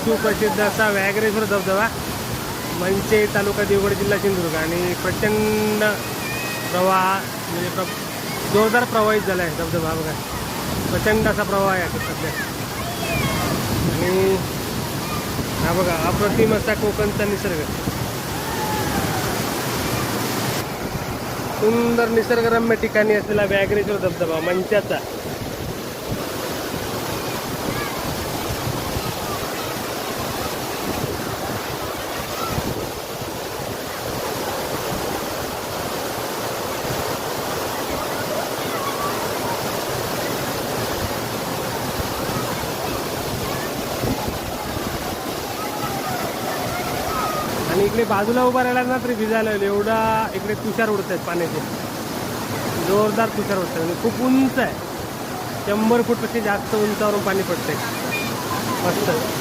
सुप्रसिद्ध असा व्याघ्रेश्वर धबधबा, मंचे, तालुका देवगड, जिल्हा सिंधुदुर्ग. आणि प्रचंड प्रवाह म्हणजे जोरदार प्रवाहित झाला आहे धबधबा. बघा प्रचंड असा प्रवाह आहे सध्या. आणि हा बघा अप्रतिम असा कोकणचा निसर्ग, सुंदर निसर्गरम्य ठिकाणी असलेला व्याघ्रेश्वर धबधबा मंचाचा. आणि इकडे बाजूला उभा राहिला ना तरी भिजायला एवढा इकडे तुषार उडत आहेत पाण्याचे, जोरदार तुषार उडत आहेत. आणि खूप उंच आहे, 100 फूटपेक्षा जास्त उंचावरून पाणी पडतंय. मस्त.